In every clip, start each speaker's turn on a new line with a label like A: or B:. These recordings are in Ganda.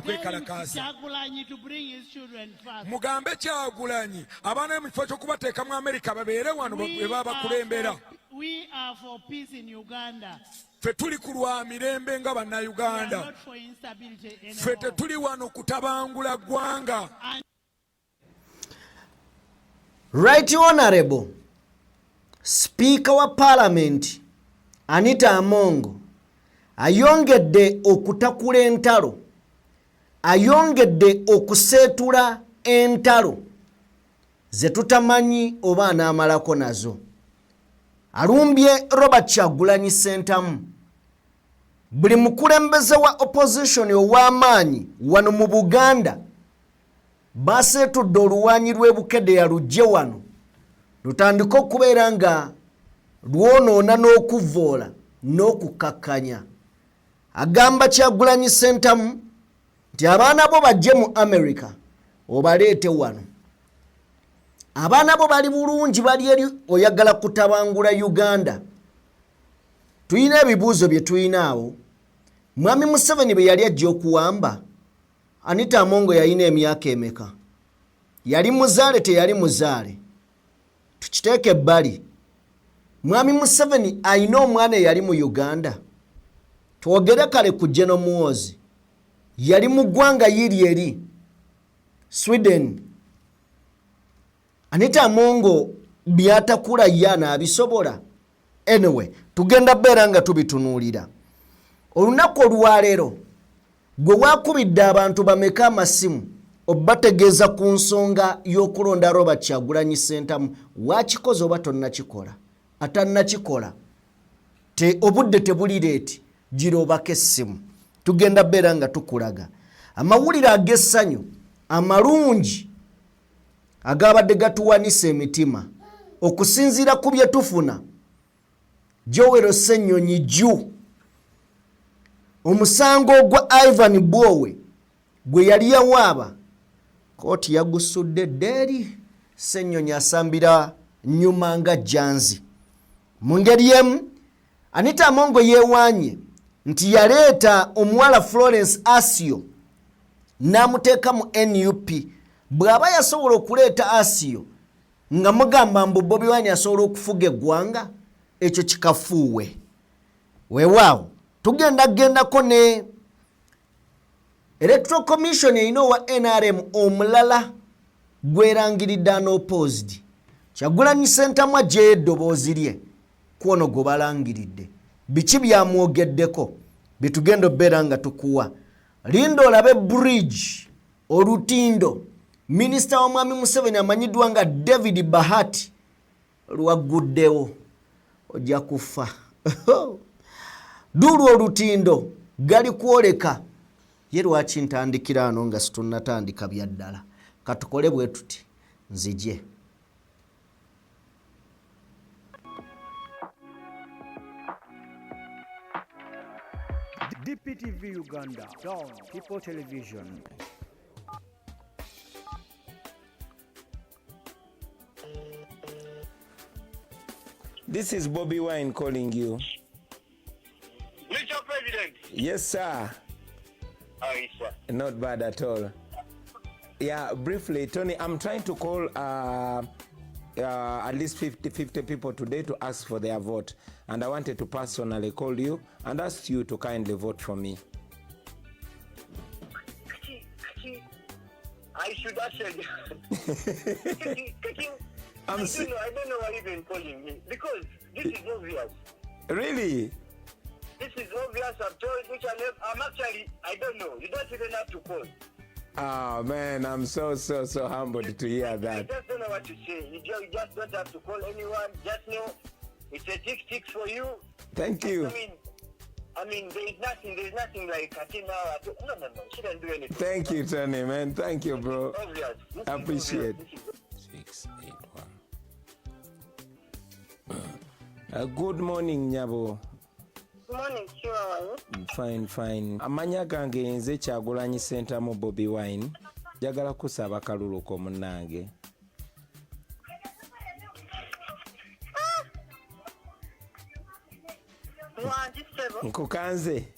A: kwekalakaasa
B: mugambe Kyagulanyi abaana mu kifo ky'okubateeka mu Amerika babeere wano bwe baba bakulembera. Ffe tuli ku lwa mirembe nga bannayuganda, ffe tetuli wano kutabangula ggwanga.
C: Right Honorable Speaker wa Parliament Anita Amongo ayongedde okutakula entalo, ayongedde okuseetula entalo ze tutamanyi oba anaamalako nazo. Alumbye Robert Kyagulanyi Ssentamu. Buli mukulembeze wa opposition ow'amaanyi wano mu Buganda baseetudde oluwanyi lw'ebukedde yalugye wano lutandika okubeera nga lwonoona n'okuvvoola n'okukakkanya. Agamba Kyagulanyi Ssentamu nti abaana bo bajje mu America obaleete wano. Abaana bo bali bulungi, bali eri oyagala kutabangula Uganda. Tuyina ebibuuzo bye tuyinaawo. Mwami Museveni bwe yali ajja okuwamba, Anita Amongo yalina emyaka emeka? Yali muzaale teyali muzaale? Tukiteeke ebbali. Mwami Museveni ayina omwana eyali mu Uganda? Twogere kale ku General Muhoozi. Yali mu ggwanga yiri eri Sweden. Anita Amongo byatakula yana abisobola? Anyway, tugenda beera nga tubitunuulira. Olunaku olwaleero gwe wakubidde abantu bameka amasimu obategeeza ku nsonga y'okulonda Robert Kyagulanyi Ssentamu, wakikoze oba tonnakikola? Atannakikola obudde tebuli leeti, gira obako essimu. Tugenda beera nga tukulaga amawulire ag'essanyu amalungi agabadde gatuwanisa emitima okusinziira ku bye tufuna. Joel Ssenyonyi Jju, omusango ogwa Ivan Bwowe gwe yali yawaaba, kooti yagusudde ddeeri. Ssenyonyi asambira nnyuma nga jjanzi. Mu ngeri emu, Anita Amongo yeewaanye nti yaleeta omuwala Florence Asio n'amuteeka mu NUP. Bw'aba yasobola okuleeta Asio nga mugamba mbu Bobi Wine asobola okufuga eggwanga, ekyo kikafuuwe. Weewaawo tugendagendako ne Electoral Commission erina owa NRM omulala gwerangiridde unopposed. Kyagulanyi Ssentamu aggyeyo eddoboozi lye kwono gwe balangiridde. Biki byamwogeddeko bye tugenda obbeera nga tukuwa. Linda olabe bridge olutindo. Minisita wa Mwami Museveni amanyiddwa nga David Bahati lwaguddewo, ojja kufa. Dulu olutindo gali kwoleka. Ye lwaki ntandikira ano nga situnnatandika bya ddala? Katukole bwe tuti nzije.
D: DPTV Uganda, Dawn People Television.
E: This is Bobi Wine calling you.
F: Mr. President.
E: Yes, sir.
F: How are you, sir?
E: Not bad at all. Yeah, briefly, Tony, I'm trying to call at least 50 people today to ask for their vote. And I wanted to personally call you and ask you to kindly vote for me.
F: I should answer you. I don't know why you've calling me. Because this is obvious.
E: Really?
F: This is obvious. I've told which I'm actually, I don't know. You don't even have to call.
E: Oh, man, I'm so humbled to hear that.
F: I just don't know what to say. You just don't have to call anyone. Just know it's a tick for you.
E: Thank you.
F: I mean, there's nothing like now. No. She didn't do anything.
E: Thank you, Tony, man. Thank you, bro.
F: Obvious.
E: I appreciate it. 681. Good morning, Nyabo.
F: Good morning, sure.
E: Fine. Amanya gange nze Kyagulanyi Ssentamu Bobi Wine. Njagala kusaba kalulu ko munnange.
F: Mwanji sebo.
E: Nkukanze.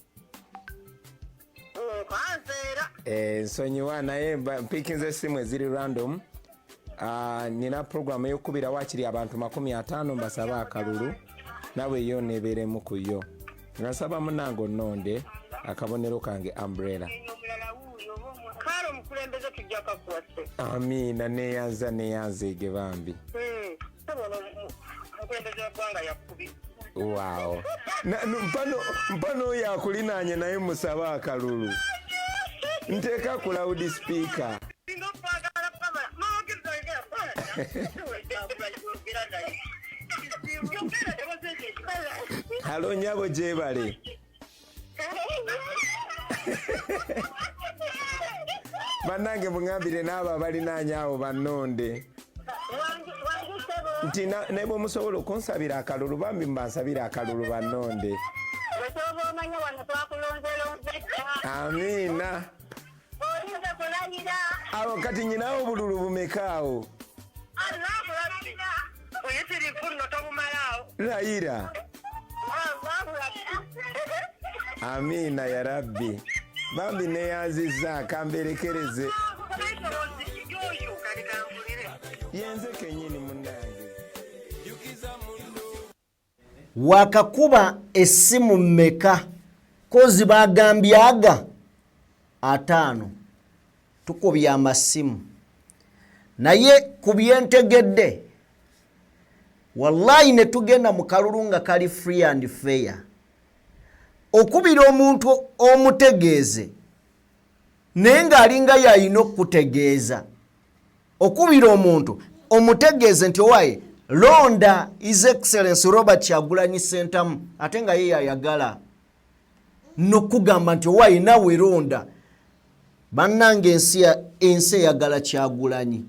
F: Kanzeera.
E: nsonyiwa naye mpikinze essimu eziri random. Nina programu ey'okubira wakiri abantu 50 mbasaba akalulu nawe yo nebeeremu ku yo. Nasaba munange onnonde akabonero kange umbrella. Amina neyanze ge bambi. Wow. Mpano yakulinanye naye musaba akalulu. Nteka ku loudspeaker. Halo nyabo jebale. Banange mungambire n'abo balinanya abo bannonde. Nti nebo musobola okunsabira akalulu bambi mbansabira akalulu bannonde. Amina. Awo kati nyinawo bululu bumekaawo. Laira. Amina ya Rabbi. Bambi neyanziza kamberekereze. Yenze kenyini munange.
C: Wakakuba essimu mmeka kozi bagambyaga 5 tukubya amasimu naye kubyentegedde wallahi ne tugenda mu kalulu nga kali free and fair okubira omuntu omutegeeze naye ng'alinga yalina okutegeeza okubira omuntu omutegeeze nti owaye londa His Excellency Robert Kyagulanyi Ssentamu ate nga ye yayagala n'okugamba nti owaye nawe londa bannange ensi eyagala Kyagulanyi.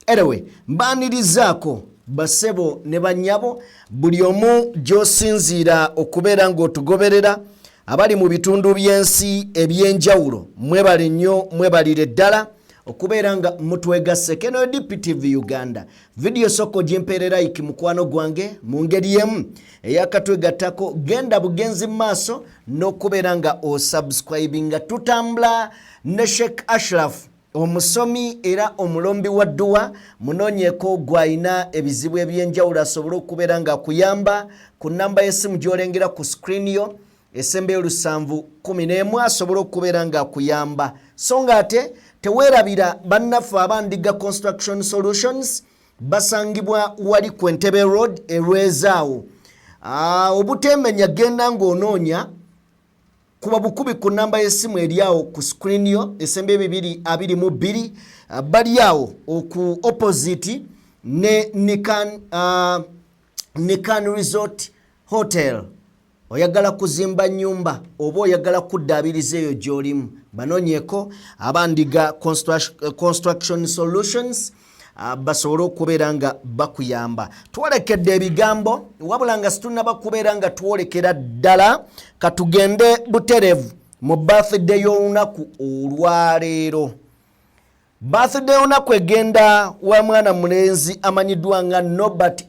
C: Anyway, mbanirizaako basebo ne bannyabo buli omu gy'osinziira okubeera ng'otugoberera abali mu bitundu by'ensi eby'enjawulo mwebale nnyo mwebalire ddala okubeera nga mutwegasse. Keno DPTV Uganda video soko gyempeerera iki mukwano gwange mu ngeri emu eyakatwegattako genda bugenzi maaso n'okubeera nga osubscribinga. Tutambula ne Sheikh Ashraf omusomi era omulombi wa dduwa munoonyeeko gw'alina ebizibu ebyenjawulo asobole okubeera nga akuyamba ku namba y'essimu gy'olengera ku screen yo esembe 711 asobole okubeera nga akuyamba. So nga ate teweerabira bannaffe abandiga Construction Solutions basangibwa wali ku Entebbe Road erwezaawo. Obutemenya genda ng'onoonya kuba bukubi ku namba y'essimu eriawo ku screen yo esembe 222 bali awo oku opposite ne Nikan Resort Hotel. Oyagala kuzimba nyumba oba oyagala kuddaabiriza eyo gy'olimu banoonyeeko abandiga Construction Solutions basobole okubeera nga bakuyamba. Twolekedde ebigambo wabula nga situnaba kubeera nga twolekera ddala katugende buterevu mu birthday y'olunaku olwaleero. Birthday y'olunaku egenda wa mwana mulenzi amanyiddwa nga Norbert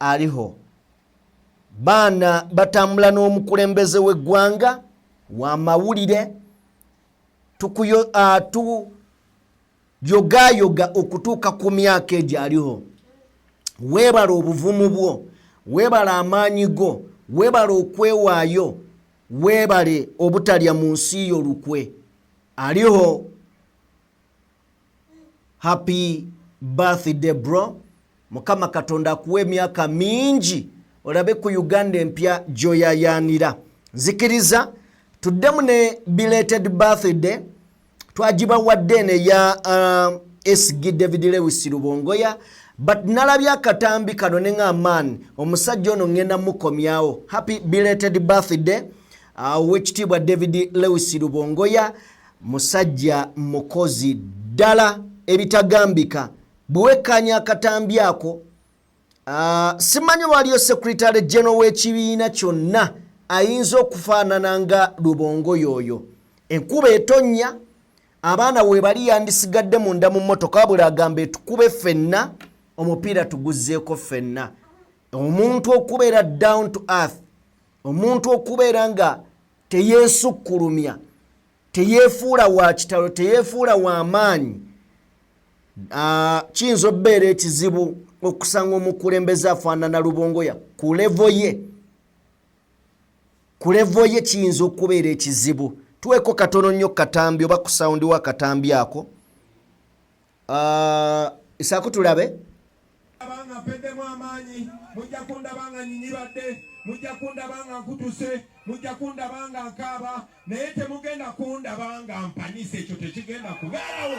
C: Aliho. Baana batambula n'omukulembeze w'eggwanga wa mawulire yogayoga okutuuka ku myaka egyo aliho. Weebala obuvumu bwo, weebala amaanyi go, weebala okwewaayo, weebale obutalya mu nsi yo lukwe. Aliho, happy birthday bro. Mukama Katonda akuwe emyaka mingi olabe ku Uganda empya gy'oyayaanira. Nzikiriza tuddemu ne belated birthday twagibawadde ne ya SG David Lewis Rubongoya but nalabya akatambi kano ne ng'amaani omusajja ono ngenda mukomyawo. Happy belated birthday wekitiibwa David Lewis Rubongoya, musajja mukozi ddala ebitagambika. Bwekanya akatambi ako simanyi waliyo Secretary General w'ekibiina kyonna ayinza okufaanana nga Rubongoya oyo. Enkuba etonnya abaana we bali yandisigadde munda mu mmotoka wabula agambe tukube ffenna omupiira tuguzzeeko ffenna. Omuntu okubeera down to earth, omuntu okubeera nga teyeesukkulumya, teyeefuula wa kitalo, teyeefuula wa maanyi, kiyinza okubeera ekizibu okusanga omukulembeze afaanana Rubongoya ku levo ye. Ku levo ye kiyinza okubeera ekizibu. Tuweeko katono nnyo katambi oba ku sawundi wa katambi ako. Isaako tulabe.
A: Abanga peddemu amaanyi, mujja kundabanga nyinyibadde, mujja kundabanga nkutuse, mujja kundabanga nkaaba, naye temugenda kundabanga mpanise, ekyo tekigenda kubeerawo.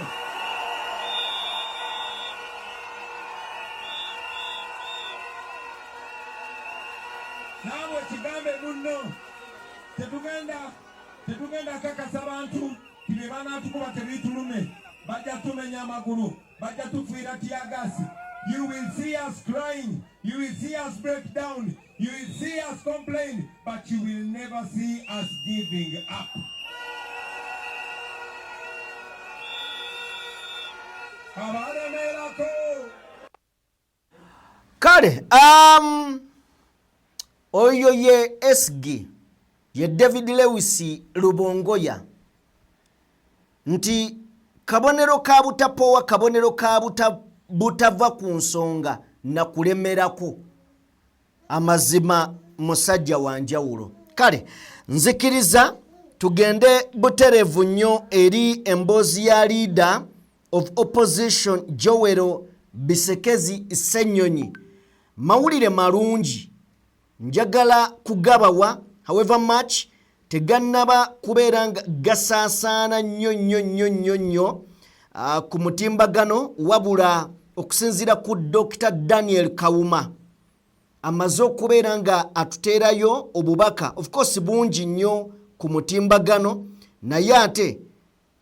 A: Naawe kigambe munno, tetugenda kakasa bantu, tibye banaatukuba tebitulume, bajja tumenya amagulu, bajja tufiira tiyagasi. You will see us crying, you will see us break down, you will see us complain, but you will never see us giving up.
C: Kale, oyo ye SG, ye David Lewis Rubongoya, nti kabonero ka butapowa, kabonero ka butava ku nsonga na kulemerako amazima musajja wa njawulo. Kale, nzikiriza tugende buterevu nnyo eri emboozi ya leader of opposition Joel Bisekezi Ssenyonyi. Mawulire malungi njagala kugabawa, however much tegannaba kubeera nga gasaasaana nnyo ku mutimbagano, wabula okusinziira ku Dr. Daniel Kawuma amaze okubeera nga atuteerayo obubaka, of course bungi nnyo ku mutimbagano, naye ate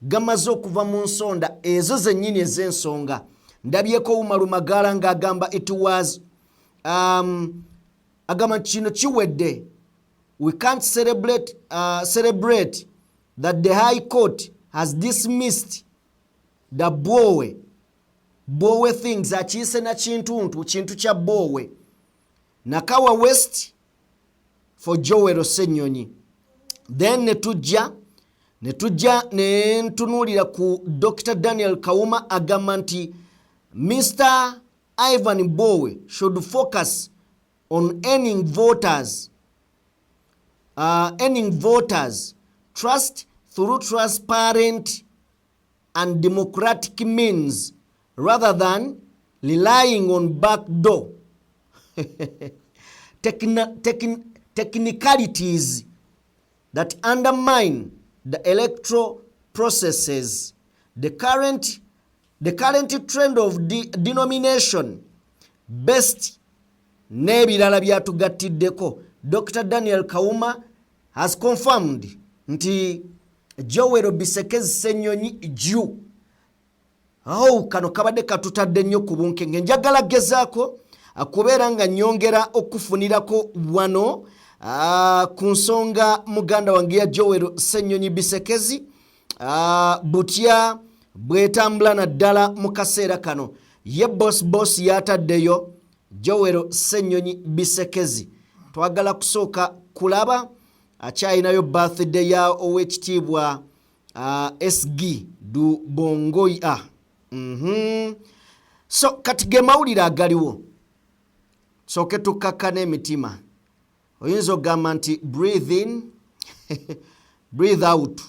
C: gamaze okuva mu nsonda ezo zennyini ez'ensonga. Ndabyeko Umaru Magala ng'agamba it was agamba kino kiwedde, we can't celebrate that the High Court has dismissed the Bowe things, akiyise na kintu kya Bowe. Nakawa West for Joel Ssenyonyi. Then netujja nentunuulira ku Dr. Daniel Kawuma agamba nti Mr. Ivan Bowe should focus on earning voters trust through transparent and democratic means rather than relying on backdoor technicalities that undermine the electoral processes. The current trend of denomination based n'ebirala byatugattiddeko. Dr. Daniel Kawuma has confirmed nti Joel Bisekezi Ssenyonyi jju. Kano kabadde katutadde nnyo ku bunkenge. Njagala gezaako akubeera nga nnyongera okufunirako wano ku nsonga muganda wange ya Joel Ssenyonyi Bisekezi butya bwetambula naddala mu kaseera kano. Ye boss yataddeyo Joel Ssenyonyi Bisekezi. Twagala kusooka kulaba akyayinayo birthday ya owekitiibwa SG Rubongoya. So kati ge mawulire agaliwo, sooke tukkakana emitima. Oyinza okugamba nti breathe in breathe out.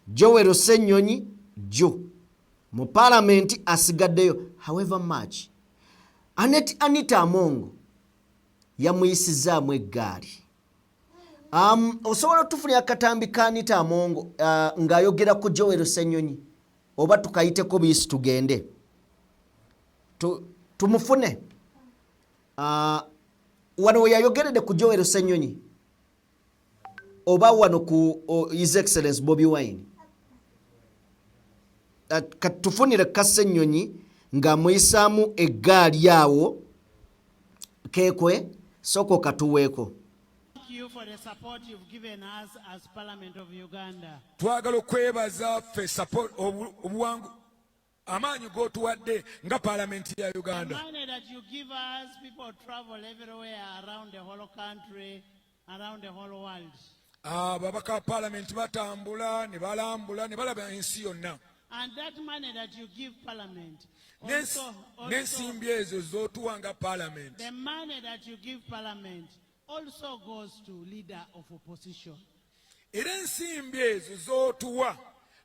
C: Joel Ssenyonyi jjo mu parliament asigaddeyo, however much Anita Amongo yamuyisizaamu eggaali. Osobola otufunira akatambi ka Anita Amongo ng'ayogera ku Joel Ssenyonyi, oba tukayiteko bisi tugende tumufune wano we yayogeredde ku Joel Ssenyonyi oba wano ku His Excellency Bobi Wine. Katufunire ka Ssenyonyi ng'amuyisaamu eggaali awo keekwe soko katuweeko.
G: For the support you've given us as Parliament of Uganda.
B: Twagala okwebaza ffe support obuwangu amaanyi g'otuwadde nga Parliament ya Uganda.
G: Reminded that you give us people travel everywhere around the whole country, around the whole world.
B: ababaka ba parliament batambula ne balambula ne balaba ensi yonna.
G: And that money that you give parliament,
B: n'ensimbi ezo z'otuwa nga parliament,
G: the money that you give parliament also goes to leader of opposition.
B: era ensimbi ezo z'otuwa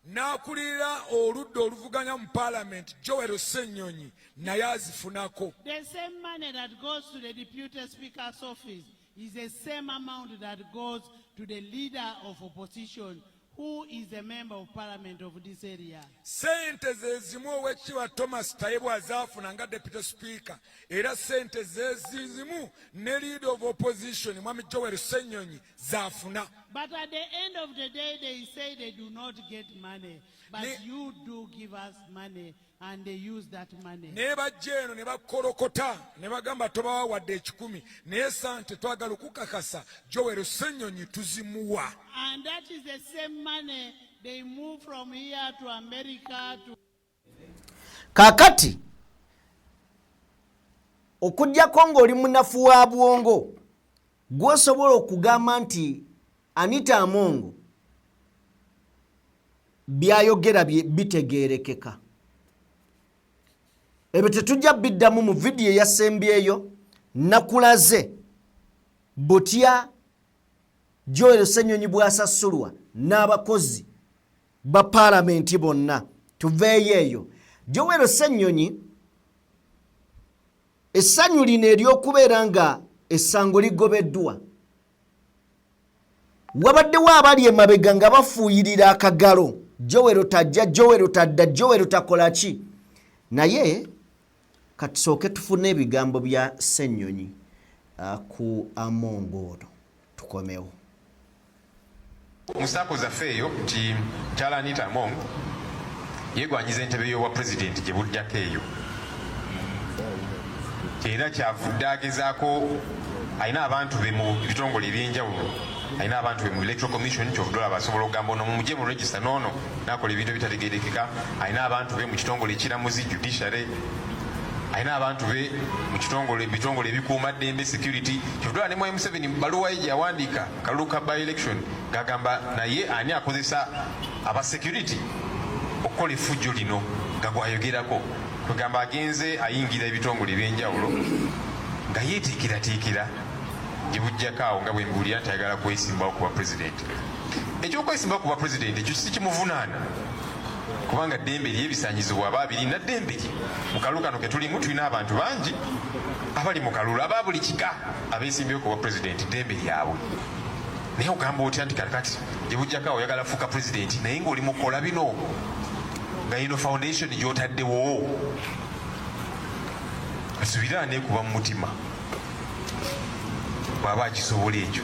B: n'akulira oludda oluvuganya mu parliament Joel Ssenyonyi naye azifunako.
G: The same money that goes to the deputy speaker's office is the same amount that goes to the leader of opposition, who is a member of parliament of this area.
B: Sente ze zimu Oweekitiibwa Thomas Tayebwa azaafuna nga deputy speaker, era sente ze zimu ne leader of opposition Mwami Joel Ssenyonyi zaafuna.
G: But at the end of the day, they say they do not get money. But you do give us money, and they use that money.
B: Ne bajja eno ne bakolokota ne bagamba tobawa wadde 10, naye sante twagala okukakasa Joel Ssenyonyi tuzimuwa.
G: And that is the same money they move from here to America to.
C: Kakati okujjako ng'oli munafu wa bwongo gw'osobola okugamba nti Anita Amongo byayogera bitegeerekeka. Ebyo tetujja biddamu mu vidiyo eyasembyeyo nakulaze butya Joel Ssenyonyi bw'asasulwa n'abakozi ba parliament bonna. Tuveeyo eyo. Joel Ssenyonyi essanyu lino ery'okubeera nga essango ligobeddwa, wabaddewo abali emabega nga bafuuyirira akagalo, Joel tajja, Joel tadda, Joel takola ki. Naye katusooke tufune ebigambo bya Ssenyonyi ku Amongo ono. Tukomewo.
H: Musaako zaffe eyo nti Mukyala Anita Amongo yeegwanyiza entebe y'obwa pulezidenti gye buddako eyo, era kyavudde agezaako. Alina abantu be mu bitongole ebyenjawulo, alina abantu be mu electoral commission, kyovudde olaba asobola okugamba ono mumugye mu register n'ono n'akola ebintu ebitategeerekeka. Alina abantu be mu kitongole ekiramuzi judiciary, alina abantu be mu bitongole ebikuuma ddembe security. Kyovudde ne Mwai Museveni mu baluwa ye gyawandiika kalulu ka by election gagamba naye ani akozesa aba security okukola effujjo lino nga gwayogerako, kwegamba agenze ayingira ebitongole ebyenjawulo nga yeetiikiratiikira gye bujjako awo nga bwe mbuulira nti ayagala kwesimbawo kuba pulezidenti. Ekyokwesimbawo kuba pulezidenti ekyo si kimuvunaana, kubanga ddembe lye ebisaanyizibwa aba abirina ddembe lye. Mu kalulu kano ke tulimu tulina abantu bangi abali mu kalulu aba buli kika abeesimbyewo kuba pulezidenti, ddembe lyabwe. Naye ogamba otya nti kakati gye bujjako awo oyagala fuuka pulezidenti naye ng'oli mu kukola bino nga yino foundation gy'otaddewo asubira neekuba mu mutima bw'aba akisobola ekyo,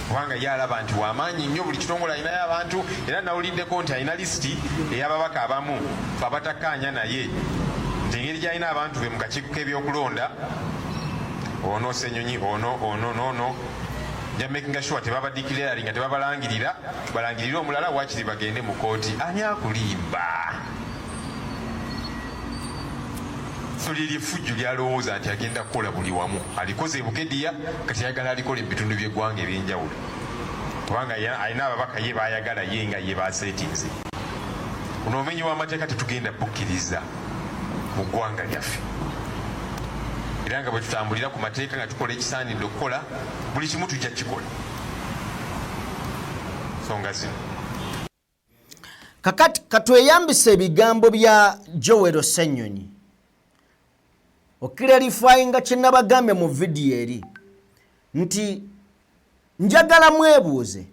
H: kubanga ye alaba nti w'amaanyi nnyo. Buli kitongole alinayo abantu, era nawuliddeko nti alina lisiti ey'ababaka abamu abatakkaanya naye nti engeri gy'alina abantu be mu kakiiko k'ebyokulonda, ono Ssenyonyi, ono ja making sure tebabadikirira nga tebabalangirira, balangirire omulala wakiri bagende mu kooti. Ani akulimba? So liri effujju lyalowooza nti agenda kukola buli wamu, alikoze e Bukediya, kati ayagala alikola ebitundu by'eggwanga ebyenjawulo, kubanga alina ababaka ye baayagala ye nga ye baseetinze. Ono omenyi w'amateeka tetugenda bukkiriza mu ggwanga lyaffe, era nga bwe tutambulira ku mateeka nga tukola ekisaanidde okukola, buli kimu tujja kikola. Nsonga zino
C: kakati katweyambisa ebigambo bya Joel Ssenyonyi okiralifyinga kye nabagambye mu vidiyo eri nti njagala mwebuuze,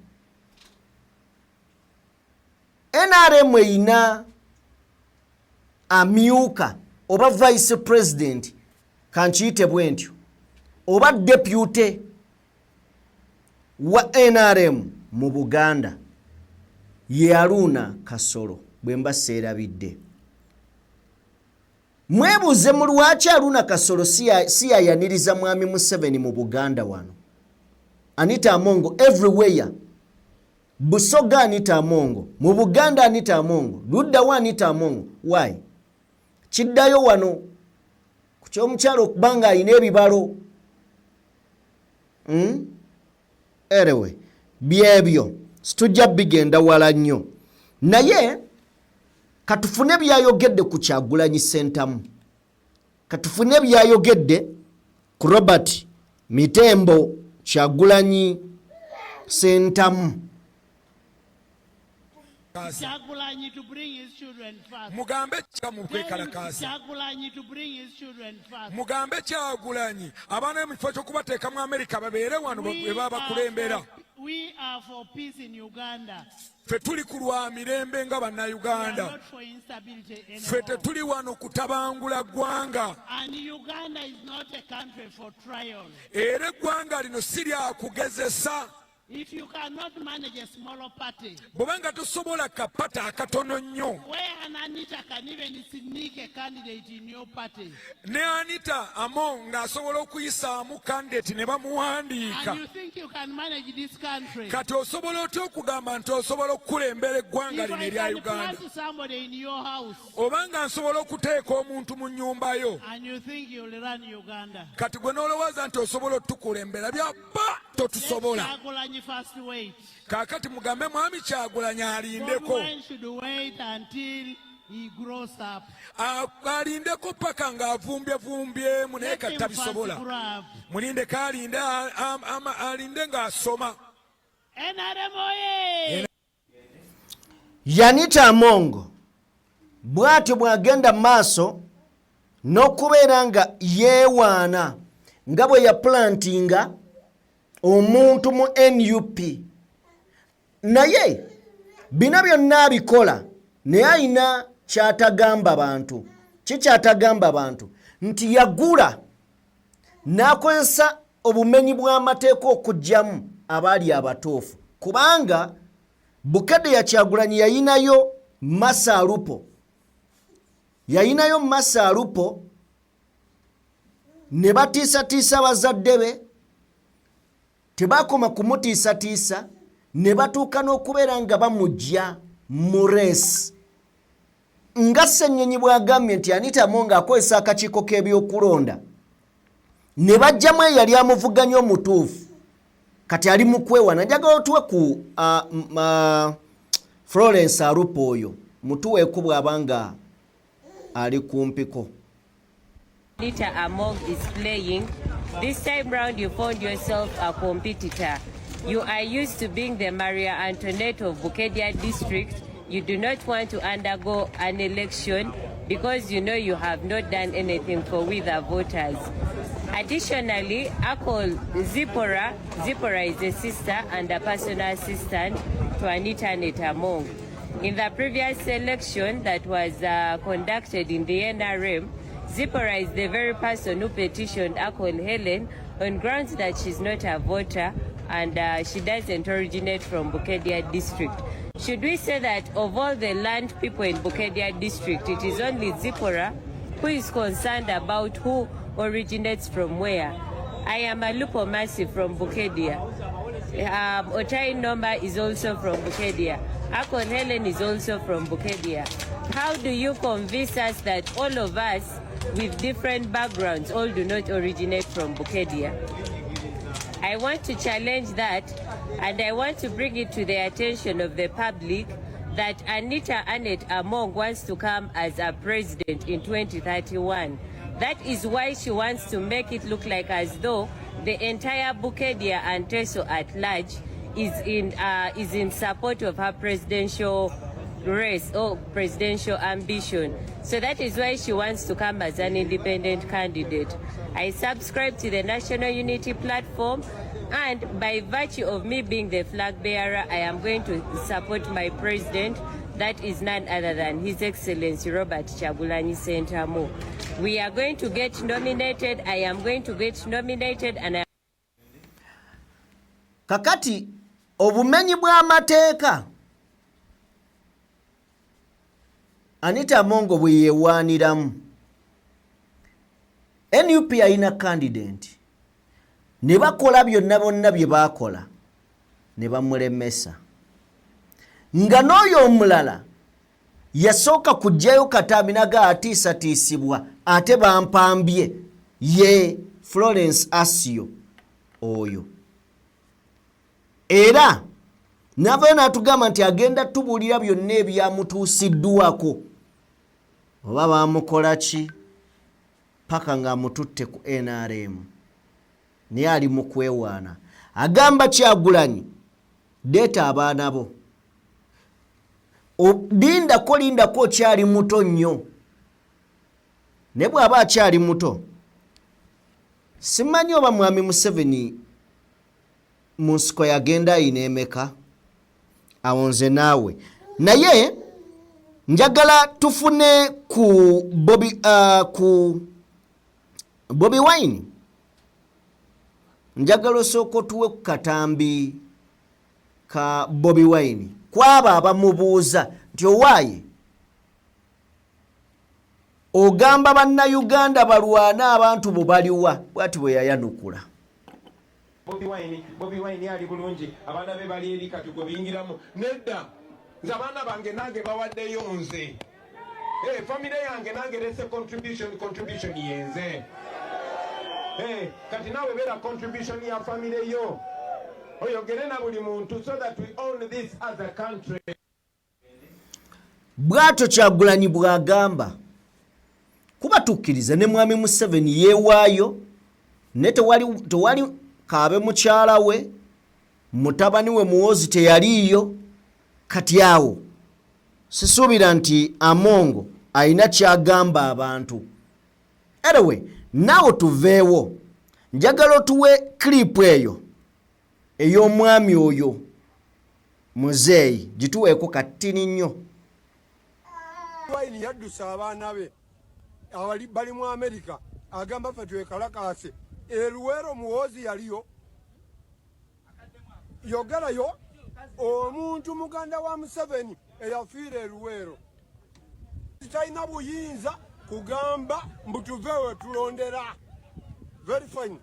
C: NRM eyina amyuka oba vice president kankiyite bwe ntyo oba deputy wa NRM mu Buganda ye Haruna Kasolo bwe mba seerabidde. Mwebuuze mu lwaki Haruna Kasolo si yayaniriza Mwami Museveni mu Buganda wano. Anita Amongo everywhere. Busoga Anita Amongo, mu Buganda Anita Amongo, ludda wa Anita Amongo. Why? Kiddayo wano ku ky'omukyalo okubanga alina ebibalo. Anyway, byebyo situjja bigenda wala nnyo naye katufune byayogedde ku Kyagulanyi Ssentamu katufune byayogedde ku Robert Mitembo Kyagulanyi Ssentamu
G: Kyagulanyi to bring his children first.
B: mugambe kyamukwekkalakaasa
G: Kyagulanyi to bring his children first.
B: mugambe Kyagulanyi abaana mu kifo ky'okubateeka mu Amerika babeere wano bwe baba bakulembera
G: We are for peace in Uganda.
B: ffe tuli ku lwa mirembe nga
G: We are
B: bannayuganda
G: not for instability
B: ffe
G: anymore.
B: tetuli wano kutabangula ggwanga
G: And Uganda is not a country for trial.
B: era eggwanga lino si lya kugezesa
G: If you cannot manage a smaller party,
B: bw'obanga tosobola kapata akatono nnyo
G: where an Anita can even sneak a candidate in your party,
B: ne Anita Among ng'asobola okuyisaamu kandidate ne bamuwandiika
G: and you think you can manage this country,
B: kati osobola otya okugamba nti osobola okukulembera eggwanga
G: if
B: lino
G: I
B: erya
G: can
B: Uganda
G: plant somebody in your house,
B: obanga nsobola okuteeka omuntu mu nnyumba yo
G: and you think you'll run Uganda,
B: kati gwe n'olowooza nti osobola otukulembera byabba totusobola
G: Kyagulanyi first wait.
B: kaakati mugambe mwami Kyagulanyi alindeko
G: One should wait until he grows up.
B: alindeko paka ng'avumbyevumbye naye
G: Let
B: kati
G: him
B: tabisobola
G: first grow up.
B: mulindeko alinde ng'asoma
G: NRM oye!
C: Yanita Amongo bw'atyo bw'agenda mu maaso n'okubeera nga yeewaana nga bwe yaplantinga omuntu mu NUP naye bino byonna abikola naye alina kyatagamba bantu kikyatagamba bantu nti yagula n'akozesa obumenyi bw'amateeka okugyamu abaali abatuufu kubanga Bukede ya Kyagulanyi yayinayo Massa Alupo ne batiisatiisa bazadde be tebakoma kumutiisatiisa ne batuuka n'okubeera nga bamujja mu reesi nga Ssennyonyi bw'agambye nti Anita Among akozesa akakiiko k'ebyokulonda ne bajjamu eyali amuvuganya omutuufu kati ali mu kwewana njagala otuwe ku Florence Alupo oyo mutuweeku bw'abanga ali kumpiko.
I: Anita Among is playing. This time round you found yourself a competitor. You are used to being the Maria Antoinette of Bukedia district. You do not want to undergo an election because you know you have not done anything for we the voters. Additionally, Akol Zipporah is a sister and a personal assistant to Anita Among. In the previous election that was conducted in the NRM, Zipporah is the very person who petitioned Akol Helen on grounds that she's not a voter and she doesn't originate from Bukedia district. Should we say that of all the land people in Bukedia district, it is only Zipporah who is concerned about who originates from where? I am Alupo Masi from Bukedia. Otai Nomba is also from Bukedia. Akol Helen is also from Bukedia. How do you convince us that all of us with different backgrounds all do not originate from Bukedia? I want to challenge that, and I want to bring it to the attention of the public that Anita Among wants to come as a president in 2031. That is why she wants to make it look like as though the entire Bukedia and Teso at large is in support of her presidential race or presidential ambition. So that is why she wants to come as an independent candidate. I subscribe to the National Unity Platform, and by virtue of me being the flag bearer, I am going to support my president. That is none other than His Excellency Robert Kyagulanyi Ssentamu. We are going to get nominated. I am going to get nominated, and
C: kakati obumenyi bw'amateeka Anita Among bwe yeewaaniramu NUP alina candidate ne bakola byonna bonna bye baakola ne bamulemesa nga n'oyo omulala yasooka kujjayo katambi naga atiisatiisibwa ate bampambye ye Florence Asio oyo era n'avaayo n'atugamba nti agenda tubuulira byonna ebyamutuusiddwako oba baamukola ki paka ng'amututte ku NRM naye ali mu kwewaana. Agamba Kyagulanyi deeta abaana bo, lindako okyali muto nnyo, ne bw'aba akyali muto simanyi oba mwami Museveni mu nsiko yagenda ayina emeka awo nze naawe. Naye njagala tufune ku Bobi Wine, njagala osooka otuwe ku katambi ka Bobi Wine kwaba abamubuuza nti owaaye ogamba bannayuganda balwana abantu bo baliwa bwati bwe yayanukula.
A: Bobi Wine ali bulungi, abaana be bali eri kati gwe biyingiramu. Nedda nze abaana bange nange bawaddeyo nze, famire yange nange lese contribution yenze. Kati nawe beera contribution ya famire yo oyogere na buli muntu so that we own this as a country.
C: Bwato Kyagulanyi bwagamba kuba tukkiriza ne mwami Museveni yeewaayo ne tewali kaabe mukyala we mutabani we muwozi teyaliiyo. Kati awo sisuubira nti Amongo ayina kyagamba abantu. Anyway, naawe tuveewo, njagala otuwe clip eyo ey'omwami oyo muzeeyi gituweeko katini nnyo.
J: Wine yaddusa abaana be bali mu Amerika agamba ffe twekalakaase Luweero muwoozi yaliyo yogerayo omuntu muganda wa Museveni eyafiira e Luweero talina buyinza kugamba mbutuvewe tulondera. Very fine.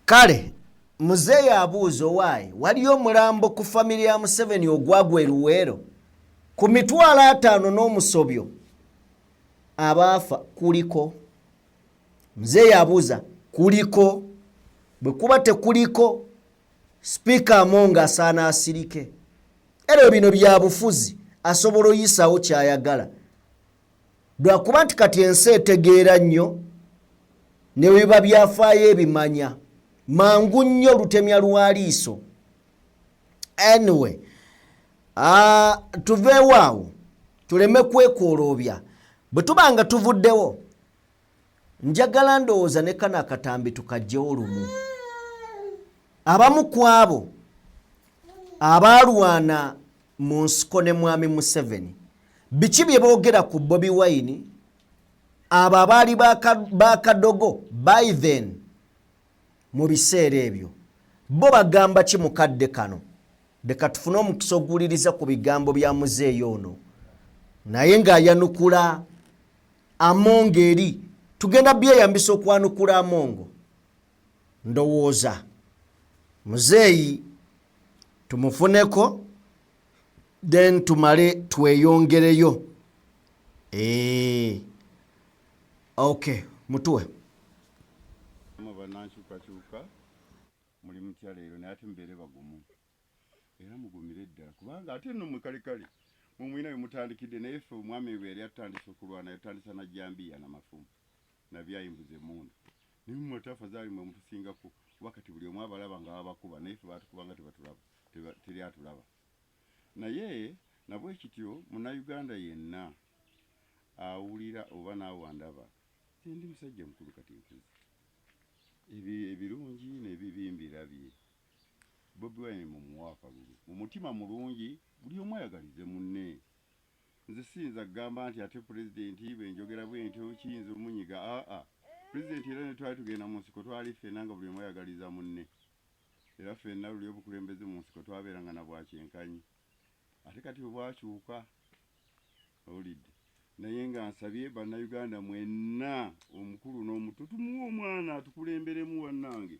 C: Kale muzeeyi abuuza owaayi waliyo omulambo ku famire ya Museveni ogwagwa e Luweero ku 50 n'omusobyo abaafa kuliko. Muzeeyi abuuza kuliko, bwe kuba tekuliko Speaker Amongo asaana asirike. Era bino bya bufuzi asobola oyisaawo kyayagala lwakuba nti kati ensi etegeera nnyo ne biba byafaayo ebimanya mangu nnyo lutemya lwaliiso. Anyway, tuveewo awo tuleme kwekooloobya. Bwe tubanga tuvuddewo njagala ndowooza ne kano akatambi tukajjewo lumu. Abamu ku abo abaalwana mu nsiko ne mwami Museveni biki bye boogera ku Bobi Wine abo abaali bakadogo by then mu biseera ebyo bo bagamba ki mukadde kano. Leka tufune omukisa oguwuliriza ku bigambo bya muzeeyi ono naye ng'ayanukula Amongo eri. Tugenda byeyambisa okwanukula Amongo. Ndowooza muzeeyi tumufuneko then tumale tweyongereyo. Okay, mutuwe
K: banankyukakyuka muli mutya leero naye ate mubeere bagumu era mugumire ddala kubanga ate nno mwekalekale mumwina bye mutandikidde naye ffe omwami bwe yali atandise okulwana yatandisa na jambiya n'amafumu nabyayimbuza emmundu naye mmwe tafazaali mwe mutusingako wakati buli omu abalaba nga babakuba naye ffe baatukuba nga tebatulaba teri atulaba. Naye nabwe kityo munnayuganda yenna awulira oba naawe wandaba ndi musajja mukulu kati nkuzi ebirungi n'ebibi mbirabye. Bobi Wine mumuwa akalulu mu mutima mulungi buli omu ayagalize munne. Nze siyinza kugamba nti ate pulezidenti bwe njogera bwentyo kiyinza omunyiga. Pulezidenti era ne twali tugenda mu nsiko twali ffenna nga buli omu ayagaliza munne era ffenna luli obukulembeze mu nsiko twabeeranga na bwakyenkanyi. Ate kati bwe bwakyuka owulidde naye nga nsabye bannayuganda mwenna omukulu n'omuto tumuwe omwana atukulemberemu wannange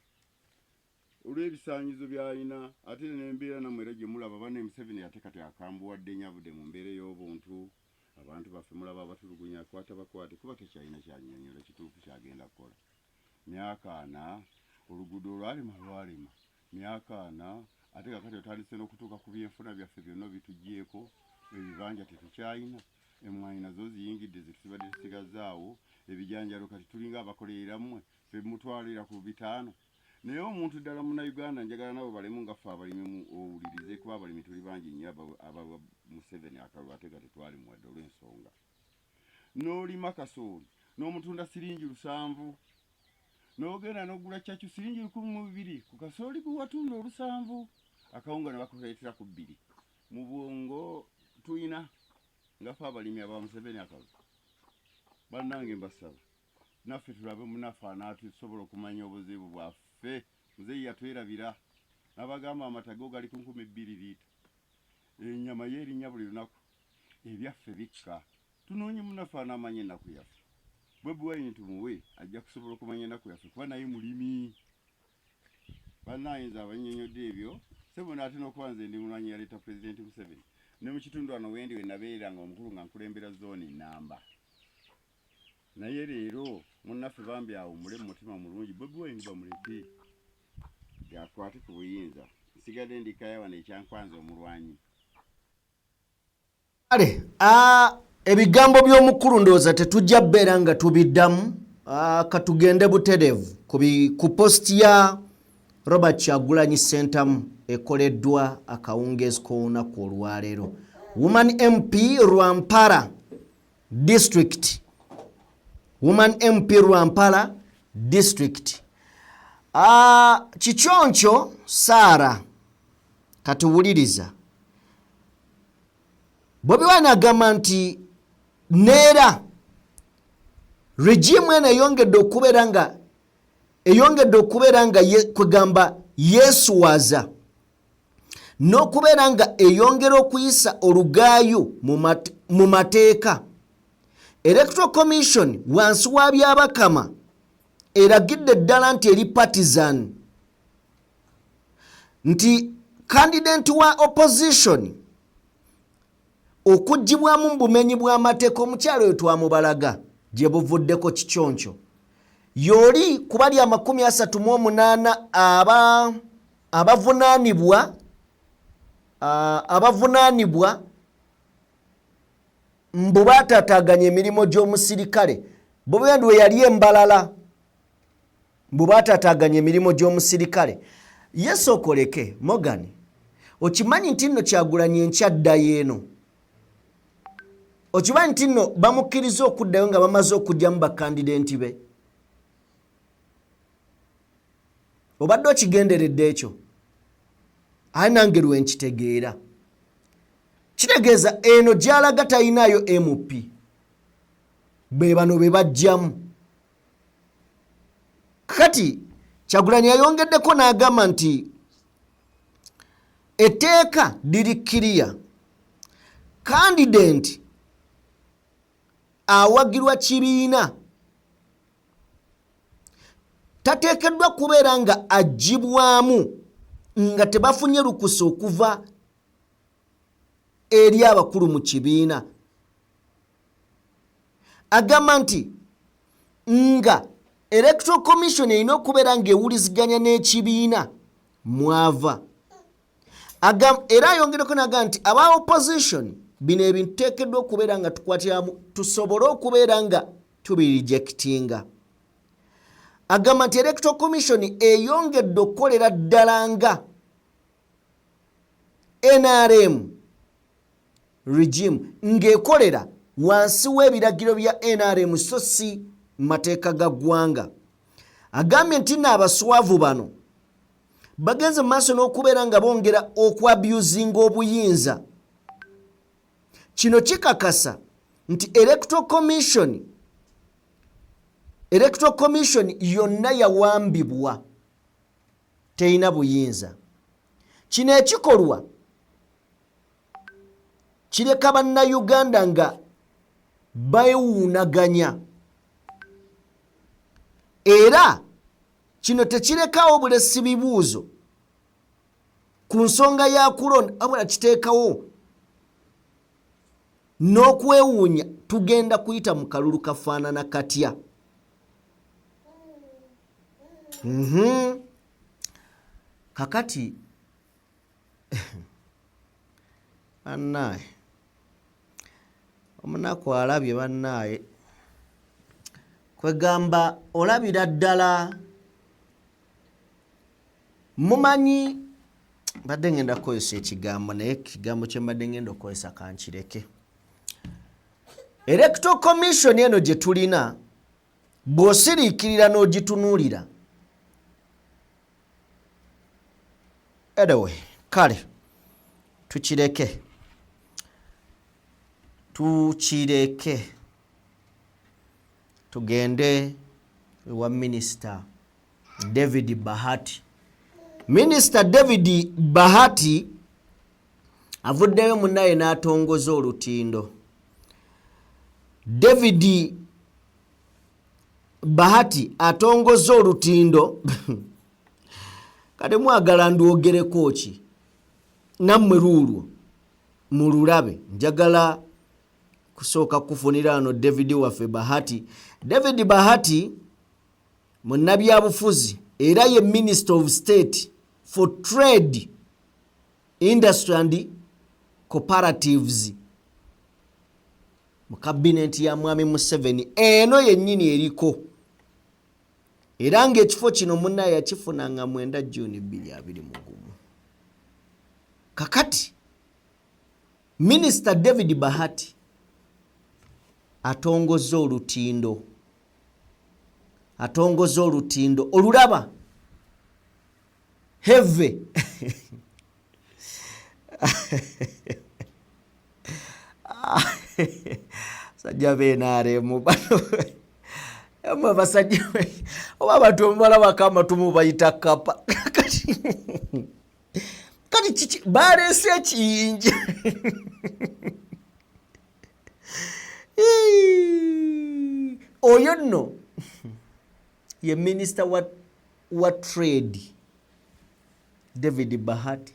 K: olw'ebisaanyizo by'alina ate n'embeera nammwe era gye mulaba banne Museveni ate kati akambuwadde nnyo avudde mu mbeera ey'obuntu. Abantu baffe mulaba abatulugunya akwata bakwate kuba tekyalina kyannyonnyola kituufu kyagenda kukola. Myaka 4 oluguudo olwalema lwalema myaka 4 ate kakati otandise n'okutuuka ku byenfuna byaffe byonna bitugyeko ebibanja tetukyayina emmwanyi nazo ziyingidde zetubadde tusigazaawo ebijanjalo kati tulinga abakolerammwe ffe mutwalira ku 5 naye omuntu ddala munnayuganda njagala nabo balemu nga ffe abalimi owulirize kuba abalimi tuli bangi nnyo aba Museveni akalulu ate ga tetwali muwadde olw'ensonga n'olima kasooli n'omutunda siringi 7 n'ogenda n'ogula kyakyo siringi 12 ku kasooli guwatunda 7 akawunga ne bakuleetera ku 2 mu bwongo tuyina nga ffe abalimi aba Museveni akalulu bannange mbasaba naffe tulabe munaffe anaatusobola okumanya obuzibu bwaffe muzeeyi yatwerabira n'abagamba amatago gali ku 2,000 liita ennyama yeerinnya buli lunaku ebyaffe bikka tunoonye munaffe anaamanya ennaku yaffe Bobi Wine tumuwe ajja kusobola okumanya ennaku yaffe kuba naye mulimi bannayinza abannyonnyodde ebyo sebo naate n'okuba nze ndi mulwanyi yaleeta pulezidenti Museveni ne mu kitundu wano wendi we nabeeranga omukulu nga nkulembera zooni nnamba naye leero munnaffe bambi awo mule mu mutima mulungi Bobi Wine bamuleke yakwate ku buyinza nsigadde ndikaya wano ekyankwanza omulwanyi
C: ale ebigambo by'omukulu ndowooza tetujja bbeera nga tubiddamu katugende butereevu ku positi ya Robert Kyagulanyi Ssentamu ekoleddwa akawungeezi k'olunaku olwaleero Woman MP Rwampara District Woman MP Rwampara District Kikyoncho Saara katuwuliriza Bobi Wine agamba nti neera regime eno eyongedde okubeera nga kwegamba yeesuwaza n'okubeera nga eyongera okuyisa olugaayu mu mateeka Electoral Commission wansi wa byabakama eragidde ddala nti eri partisan nti candidate wa opposition okuggibwamu mu bumenyi bw'amateeka omukyalo oyo twamubalaga gye buvuddeko Kikyoncho yoli ku bali 38 abavunaanibwa mbu baataataaganya emirimu gy'omusirikale Bobi Wine we yali embalala mbu baataataaganya emirimu gy'omusirikale Yesu okoleke Morgan okimanyi nti nno Kyagulanyi enkyaddayo eno okimanyi nti nno bamukkiriza okuddayo nga bamaze okujjamu bakandidenti be obadde okigenderedde ekyo ayi nange lwenkitegeera kitegeeza eno gy'alaga talinayo MP be bano be bajjamu kati Kyagulanyi yayongeddeko n'agamba nti etteeka lirikkiriya candidate awagirwa kibiina tateekeddwa kubeera nga agibwamu nga tebafunye lukusa okuva eri abakulu mu kibiina agamba nti nga Electoral Commission erina okubeera ng'ewuliziganya n'ekibiina mwava era ayongereko n'agamba nti aba opposition bino ebintu tuteekeddwa okubeera nga tukwatiramu tusobole okubeera nga tubirijectinga agamba nti Electoral Commission eyongedde okukolera ddala nga NRM regime ng'ekolera wansi w'ebiragiro bya NRM so si mateeka ga ggwanga agambye nti n'abaswavu bano bagenze mu maaso n'okubeera nga bongera okwabusinga obuyinza kino kikakasa nti Electoral Commission yonna yawambibwa terina buyinza kino ekikolwa kireka bannayuganda nga bewuunaganya era kino tekirekawo bulesi bibuuzo ku nsonga ya kulonda wabula kiteekawo n'okwewuunya tugenda kuyita mu kalulu kafaanana katya kakati bannaye omunaku alabye bannaye kwegamba olabira ddala mumanyi badde ngenda kukozesa ekigambo naye ekigambo kye mbadde ngenda okukozesa kankireke. Electoral Commission eno gye tulina bw'osiriikirira n'ogitunuulira anyway kale tukireke tugende ewa Minisita David Bahati. Minisita David Bahati avuddeyo munnaye n'atongoza olutindo. David Bahati atongoza olutindo kati mwagala ndwogereko ki nammwe lulwo mululabe. Njagala kusooka kufunira ano David waffe Bahati. David Bahati munnabyabufuzi era ye Minister of State for Trade, Industry and Cooperatives mu cabinet ya Mwami Museveni eno yennyini eriko. Era ng'ekifo kino munnaye yakifunanga 9 June 2021. Kakati Minister David Bahati atongoza olutindo olulaba heve sajja beenaaremu bano amwe basajja oba abantu omubalaba kama tumubayita kapa kati kiki baleese ekiyinja oyo nno ye Minister wa Trade David Bahati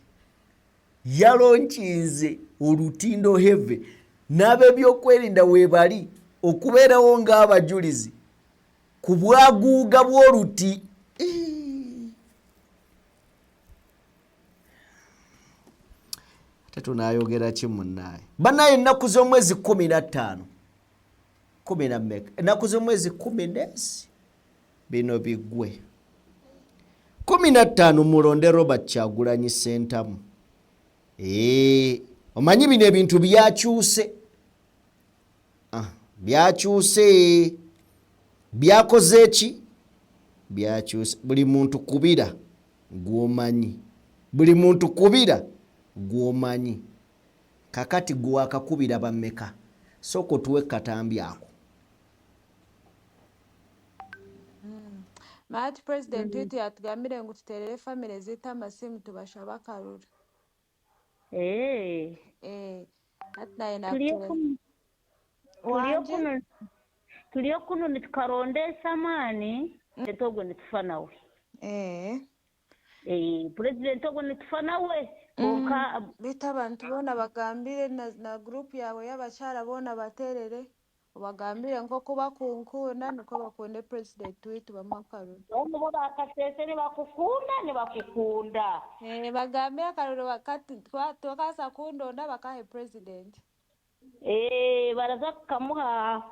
C: yalonkinze olutindo heve n'ab'ebyokwerinda weebali okubeerawo ng'abajulizi ku bwaguuga bw'oluti. Ate tunaayogera ki munnaye? Bannaye ennaku z'omwezi 15 ennaku z'omwezi 10 bino bigwe 15 mulonde Robert Kyagulanyi Ssentamu. Omanyi bino ebintu byakyuse. Byakyuse. Byakoze ki? Byakyuse. Buli muntu kubira gw'omanyi. Buli muntu kubira gw'omanyi. Kakati gwe akakubira bammeka? Soko tuwe katambi ako.
L: Maati President wetu yatugambire ngu tuterere family zita amasimu tubashaba akaruru. Ati naye
M: tuliyo kuno nitukarondesa maani etogo nitufa nawe. President ogo nitufa nawe.
L: Bita abantu bona bagambire na group yawe y'abakyala bona baterere bagambire nko kuba kunkunda niko bakunde President wetu bamakaruru.
M: Bo bakasese ne bakukunda.
L: Bagambire akaruru bakati twakasa kundonda bakahe President.
M: Baraza kamuha